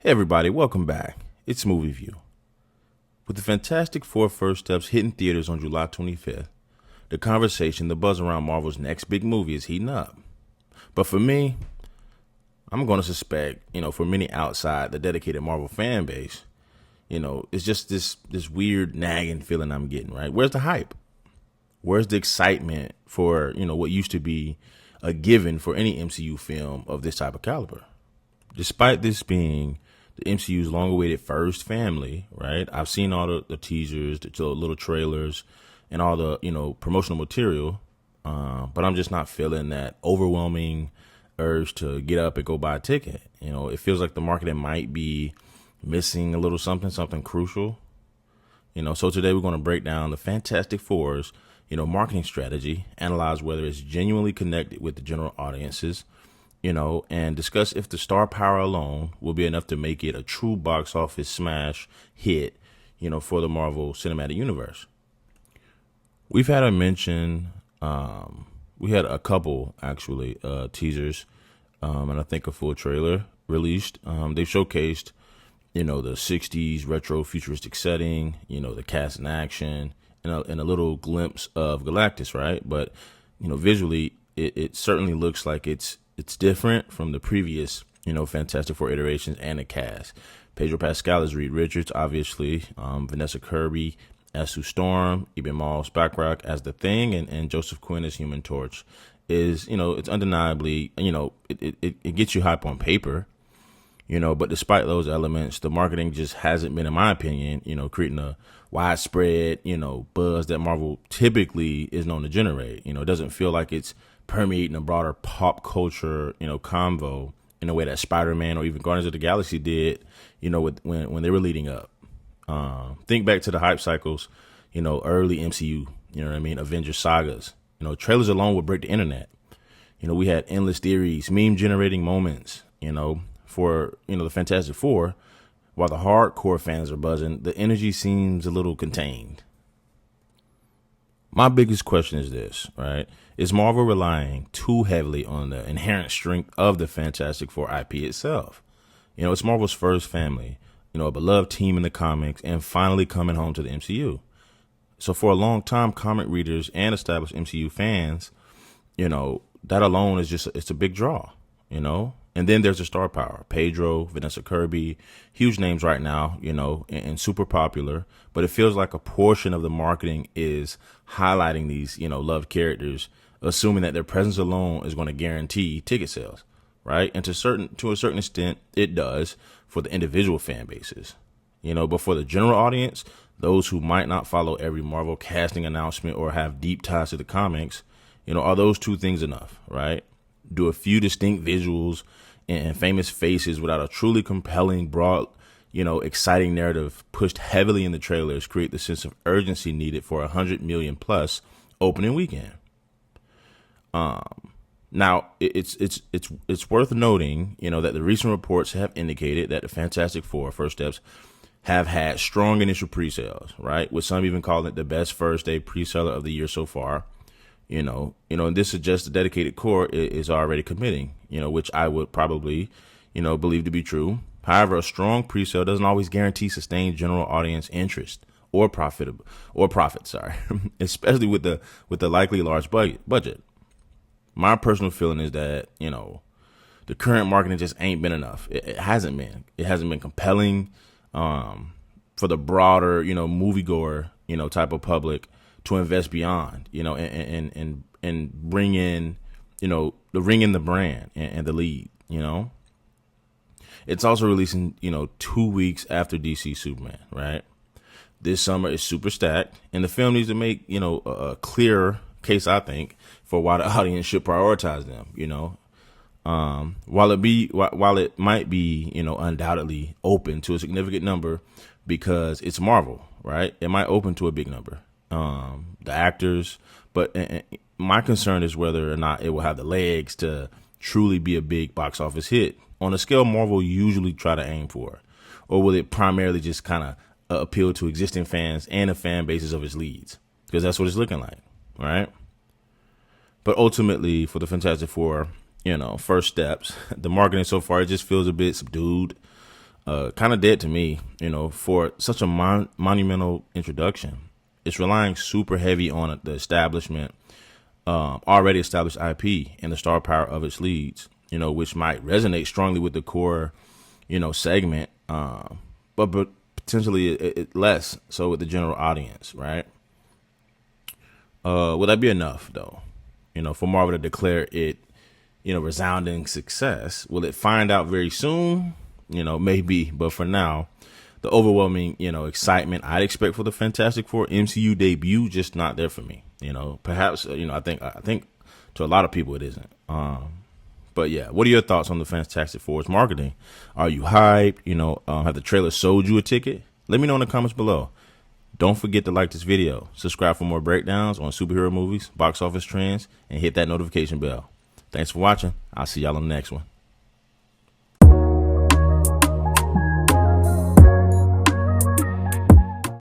Hey everybody, welcome back. It's Movie View. With the Fantastic Four First Steps hitting theaters on July 25th, the conversation, the buzz around Marvel's next big movie is heating up. But for me, I'm going to suspect, for many outside the dedicated Marvel fan base, it's just this weird nagging feeling I'm getting, right? Where's the hype? Where's the excitement for, what used to be a given for any MCU film of this type of caliber? Despite this being the MCU's long-awaited first family, right? I've seen all the teasers, the little trailers, and all the, promotional material, but I'm just not feeling that overwhelming urge to get up and go buy a ticket. It feels like the marketing might be missing a little something crucial. So today we're going to break down the Fantastic Four's, marketing strategy, analyze whether it's genuinely connected with the general audiences, and discuss if the star power alone will be enough to make it a true box office smash hit, for the Marvel Cinematic Universe. We've had we had a couple actually teasers, and I think a full trailer released. They showcased, the 60s retro futuristic setting, the cast in action, and a little glimpse of Galactus, right? But, visually, it certainly looks like it's different from the previous, Fantastic Four iterations and the cast. Pedro Pascal is Reed Richards, obviously. Vanessa Kirby as Sue Storm, Eben Malls Backrack as The Thing, and Joseph Quinn as Human Torch. It's undeniably, it gets you hype on paper, but despite those elements, the marketing just hasn't been, in my opinion, creating a widespread, buzz that Marvel typically is known to generate. It doesn't feel like it's permeating a broader pop culture, convo in a way that Spider-Man or even Guardians of the Galaxy did, when they were leading up. Think back to the hype cycles, early MCU, Avengers sagas. Trailers alone would break the internet. We had endless theories, meme generating moments, for, the Fantastic Four. While the hardcore fans are buzzing, the energy seems a little contained. My biggest question is this, right? Is Marvel relying too heavily on the inherent strength of the Fantastic Four IP itself? It's Marvel's first family, a beloved team in the comics, and finally coming home to the MCU. So for a long time, comic readers and established MCU fans, that alone is it's a big draw, And then there's the star power. Pedro, Vanessa Kirby, huge names right now, and super popular. But it feels like a portion of the marketing is highlighting these, loved characters, assuming that their presence alone is going to guarantee ticket sales, right? And to a certain extent, it does for the individual fan bases, but for the general audience, those who might not follow every Marvel casting announcement or have deep ties to the comics, are those two things enough, right? Do a few distinct visuals and famous faces without a truly compelling, broad, exciting narrative pushed heavily in the trailers create the sense of urgency needed for 100 million plus opening weekend. Now it's worth noting, that the recent reports have indicated that the Fantastic Four First Steps have had strong initial pre-sales, right? With some even calling it the best first day pre-seller of the year so far. And this suggests the dedicated core is already committing, which I would probably, believe to be true. However, a strong pre-sale doesn't always guarantee sustained general audience interest or profit, especially with the likely large budget. My personal feeling is that, the current marketing just ain't been enough. It hasn't been. It hasn't been compelling for the broader, moviegoer, type of public to invest beyond, and bring in, the brand and the lead, It's also releasing, 2 weeks after DC Superman, right? This summer is super stacked, and the film needs to make, a clear case, I think, for why the audience should prioritize them, While it might be, undoubtedly open to a significant number because it's Marvel, right? It might open to a big number. The actors, but my concern is whether or not it will have the legs to truly be a big box office hit on a scale Marvel usually try to aim for, or will it primarily just kind of appeal to existing fans and the fan bases of its leads? Because that's what it's looking like, right? But ultimately, for the Fantastic Four, First Steps, the marketing so far, it just feels a bit subdued. kind of dead to me, for such a monumental introduction. It's relying super heavy on the establishment, already established IP and the star power of its leads, which might resonate strongly with the core, segment, but potentially it less so with the general audience, right? Would that be enough, though, for Marvel to declare it, resounding success? Will it find out very soon? Maybe, but for now, the overwhelming, excitement I'd expect for the Fantastic Four MCU debut just not there for me. Perhaps, I think to a lot of people it isn't. But yeah, what are your thoughts on the Fantastic Four's marketing? Are you hyped? Have the trailer sold you a ticket? Let me know in the comments below. Don't forget to like this video, subscribe for more breakdowns on superhero movies, box office trends, and hit that notification bell. Thanks for watching. I'll see y'all on the next one.